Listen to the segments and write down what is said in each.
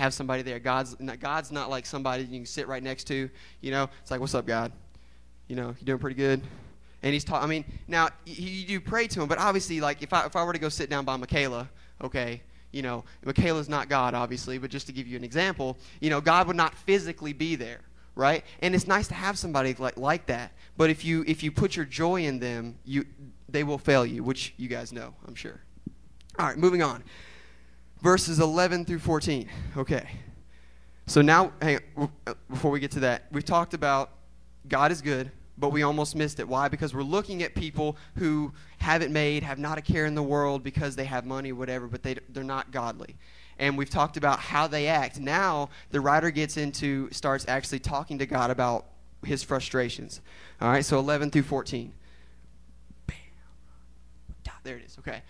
have somebody there. God's not like somebody you can sit right next to. It's like, what's up, God? You doing pretty good? And he's talking. I mean, now you do pray to him, but obviously, like if I were to go sit down by Michaela, okay, Michaela's not God, obviously, but just to give you an example, God would not physically be there, right? And it's nice to have somebody like that. But if you put your joy in them, they will fail you, which you guys know, I'm sure. All right, moving on. Verses 11 through 14. Okay. So now, hang on, before we get to that, we've talked about God is good, but we almost missed it. Why? Because we're looking at people who have it made, have not a care in the world because they have money, whatever, but they're not godly. And we've talked about how they act. Now the writer starts actually talking to God about his frustrations. All right, so 11 through 14. Bam. There it is. Okay.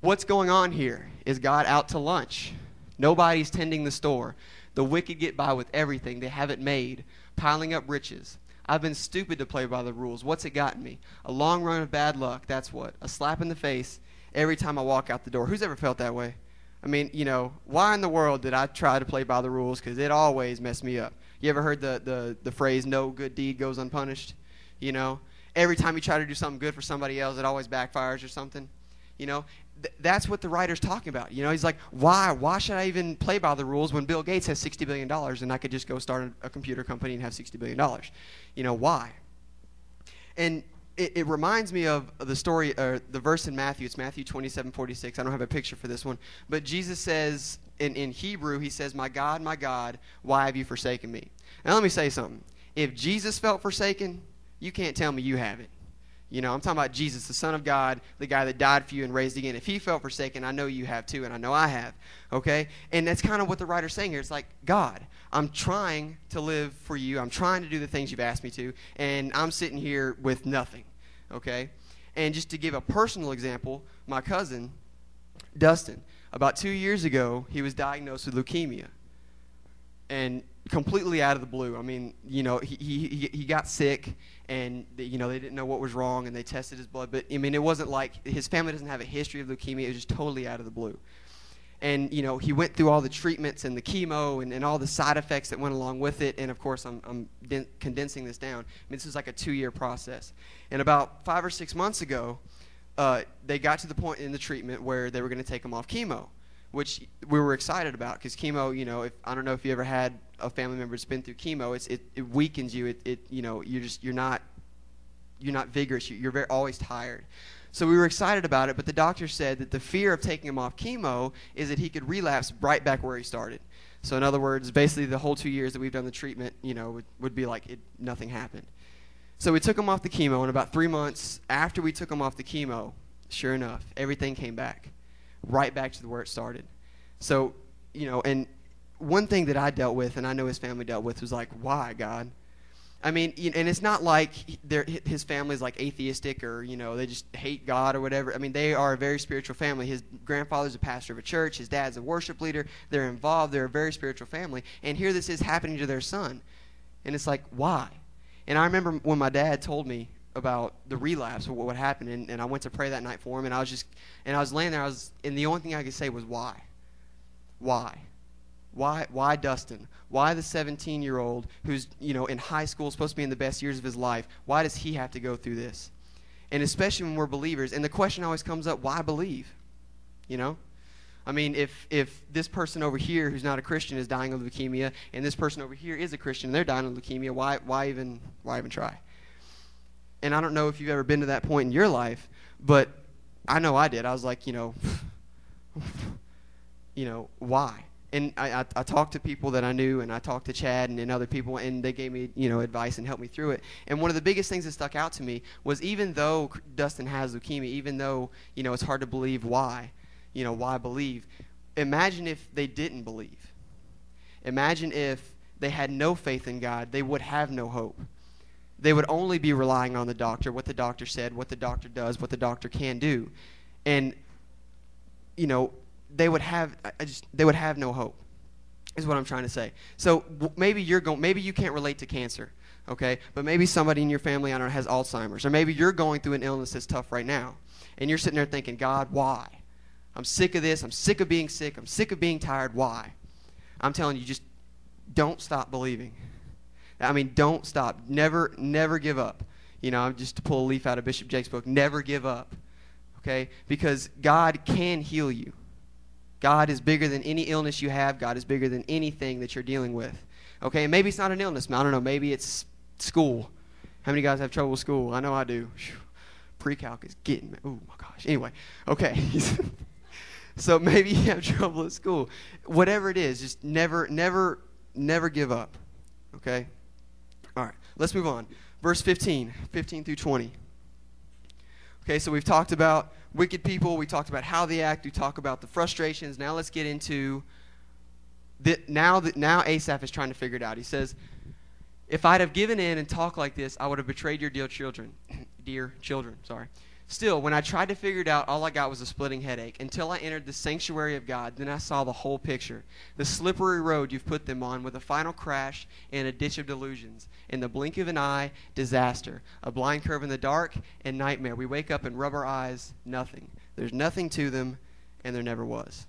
What's going on here? Is God out to lunch? Nobody's tending the store. The wicked get by with everything. They have it made, piling up riches. I've been stupid to play by the rules. What's it gotten me? A long run of bad luck. That's what. A slap in the face every time I walk out the door. Who's ever felt that way? I mean, why in the world did I try to play by the rules? Because it always messed me up. You ever heard the phrase, no good deed goes unpunished? Every time you try to do something good for somebody else, it always backfires or something. That's what the writer's talking about. He's like, why should I even play by the rules when Bill Gates has $60 billion and I could just go start a computer company and have $60 billion? Why? And it reminds me of the story, or the verse in Matthew. It's Matthew 27:46. I don't have a picture for this one. But Jesus says, in Hebrew, he says, my God, why have you forsaken me? Now let me say something. If Jesus felt forsaken, you can't tell me you haven't. I'm talking about Jesus, the Son of God, the guy that died for you and raised again. If he felt forsaken, I know you have too, and I know I have, okay? And that's kind of what the writer's saying here. It's like, God, I'm trying to live for you. I'm trying to do the things you've asked me to, and I'm sitting here with nothing, okay? And just to give a personal example, my cousin, Dustin, about 2 years ago, he was diagnosed with leukemia. And completely out of the blue. I mean, he got sick, and they didn't know what was wrong, and they tested his blood. But I mean, it wasn't like his family doesn't have a history of leukemia. It was just totally out of the blue. And he went through all the treatments and the chemo and all the side effects that went along with it. And of course, I'm condensing this down. I mean, this is like a 2-year process. And about 5 or 6 months ago, they got to the point in the treatment where they were going to take him off chemo, which we were excited about, because chemo, I don't know if you ever had a family member that's been through chemo. It weakens you. You're not vigorous. You're always tired. So we were excited about it, but the doctor said that the fear of taking him off chemo is that he could relapse right back where he started. So in other words, basically the whole 2 years that we've done the treatment, would be like nothing happened. So we took him off the chemo, and about 3 months after we took him off the chemo, sure enough, everything came back. Right back to where it started. So, and one thing that I dealt with, and I know his family dealt with, was like, why, God? I mean, and it's not like his family's like atheistic or, they just hate God or whatever. I mean, they are a very spiritual family. His grandfather's a pastor of a church. His dad's a worship leader. They're involved. They're a very spiritual family. And here this is happening to their son. And it's like, why? And I remember when my dad told me about the relapse, what happened, and I went to pray that night for him, and I was laying there, and the only thing I could say was, why? Why Dustin? Why the 17-year-old who's, in high school, supposed to be in the best years of his life? Why does he have to go through this? And especially when we're believers, and the question always comes up, why believe? I mean, if this person over here who's not a Christian is dying of leukemia, and this person over here is a Christian and they're dying of leukemia, why even try? And I don't know if you've ever been to that point in your life, but I know I did. I was like, why? And I talked to people that I knew, and I talked to Chad and other people, and they gave me, advice and helped me through it. And one of the biggest things that stuck out to me was, even though Dustin has leukemia, even though, it's hard to believe why believe, imagine if they didn't believe. Imagine if they had no faith in God, they would have no hope. They would only be relying on the doctor, what the doctor said, what the doctor does, what the doctor can do. And, they would have no hope, is what I'm trying to say. So maybe you can't relate to cancer, okay? But maybe somebody in your family, I don't know, has Alzheimer's. Or maybe you're going through an illness that's tough right now. And you're sitting there thinking, God, why? I'm sick of this. I'm sick of being sick. I'm sick of being tired. Why? I'm telling you, just don't stop believing. I mean, don't stop. Never give up. You know, just to pull a leaf out of Bishop Jake's book, never give up. Okay? Because God can heal you. God is bigger than any illness you have. God is bigger than anything that you're dealing with. Okay? And maybe it's not an illness. I don't know. Maybe it's school. How many guys have trouble with school? I know I do. Pre-calc is getting me. Oh, my gosh. Anyway. Okay. So maybe you have trouble at school. Whatever it is, just never give up. Okay? All right. Let's move on. Verse 15 through 20. Okay, so we've talked about wicked people. We talked about how they act. We talked about the frustrations. Now let's get into now Asaph is trying to figure it out. He says, if I'd have given in and talked like this, I would have betrayed your dear children. Still, when I tried to figure it out, all I got was a splitting headache. Until I entered the sanctuary of God, then I saw the whole picture. The slippery road you've put them on with a final crash and a ditch of delusions. In the blink of an eye, disaster. A blind curve in the dark and nightmare. We wake up and rub our eyes, nothing. There's nothing to them, and there never was.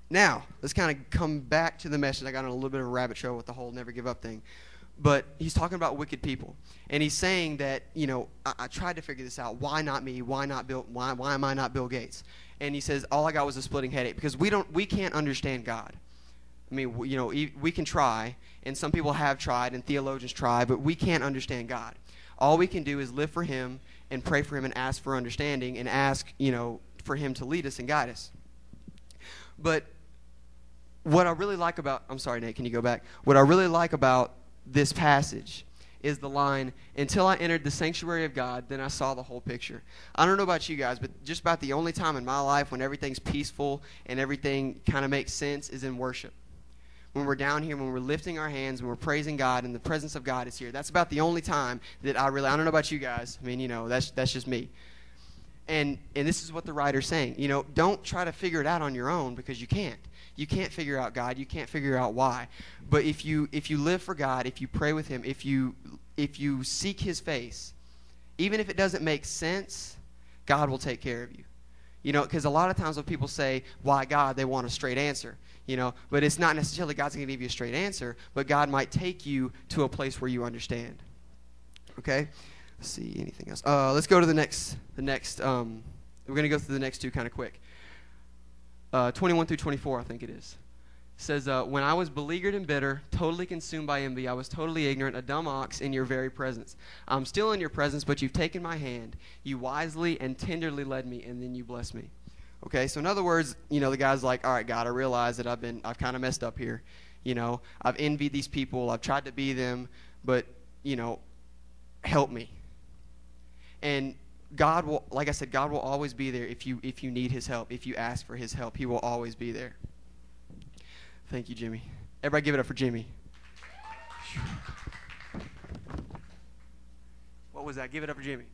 Now, let's kind of come back to the message. I got on a little bit of a rabbit trail with the whole never give up thing. But he's talking about wicked people. And he's saying that, you know, I tried to figure this out. Why not me? Why not Bill? Why am I not Bill Gates? And he says, all I got was a splitting headache. Because we can't understand God. I mean, you know, we can try. And some people have tried, and theologians try. But we can't understand God. All we can do is live for him and pray for him and ask for understanding and ask, you know, for him to lead us and guide us. But what I really like about, I'm sorry, Nate, can you go back? What I really like about this passage is the line, until I entered the sanctuary of God, then I saw the whole picture. I don't know about you guys, but just about the only time in my life when everything's peaceful and everything kind of makes sense is in worship. When we're down here, when we're lifting our hands, when we're praising God, and the presence of God is here. That's about the only time that I don't know about you guys. I mean, you know, that's just me. And this is what the writer's saying. You know, don't try to figure it out on your own, because you can't. You can't figure out God. You can't figure out why. But if you live for God, if you pray with him, if you seek his face, even if it doesn't make sense, God will take care of you. You know, because a lot of times when people say, why God, they want a straight answer. You know, but it's not necessarily God's going to give you a straight answer, but God might take you to a place where you understand. Okay? Let's see, anything else? Let's go to the next, we're going to go through the next two kind of quick. 21 through 24, I think it is. It says, when I was beleaguered and bitter, totally consumed by envy, I was totally ignorant, a dumb ox in your very presence. I'm still in your presence, but you've taken my hand. You wisely and tenderly led me, and then you blessed me. Okay, so in other words, you know, the guy's like, all right, God, I realize that I've kind of messed up here. You know, I've envied these people. I've tried to be them, but, you know, help me. And God will, like I said, God will always be there if you need his help. If you ask for his help, he will always be there. Thank you, Jimmy. Everybody give it up for Jimmy. What was that? Give it up for Jimmy.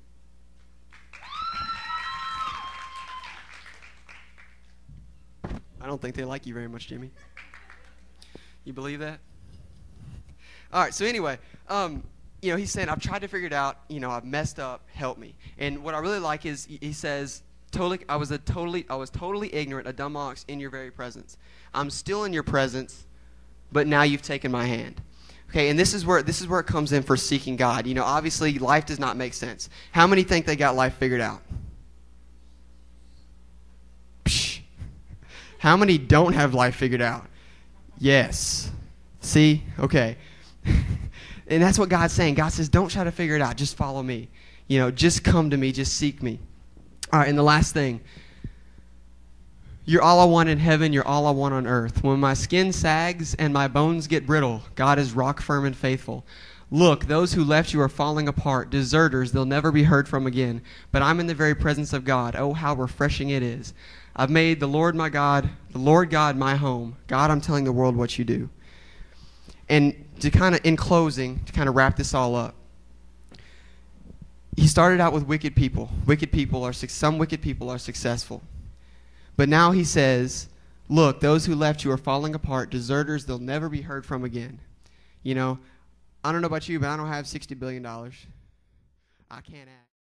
I don't think they like you very much, Jimmy. You believe that? All right, so anyway, you know, he's saying, I've tried to figure it out. You know, I've messed up. Help me. And what I really like is he says, I was totally ignorant, a dumb ox in your very presence. I'm still in your presence, but now you've taken my hand. Okay, and this is where it comes in for seeking God. You know, obviously life does not make sense. How many think they got life figured out? Psh. How many don't have life figured out? Yes. See? Okay. And that's what God's saying. God says, don't try to figure it out. Just follow me. You know, just come to me. Just seek me. All right, and the last thing. You're all I want in heaven. You're all I want on earth. When my skin sags and my bones get brittle, God is rock firm and faithful. Look, those who left you are falling apart. Deserters, they'll never be heard from again. But I'm in the very presence of God. Oh, how refreshing it is. I've made the Lord my God, the Lord God my home. God, I'm telling the world what you do. And to kind of, in closing, to kind of wrap this all up, he started out with wicked people. Some wicked people are successful. But now he says, look, those who left you are falling apart. Deserters, they'll never be heard from again. You know, I don't know about you, but I don't have $60 billion. I can't act.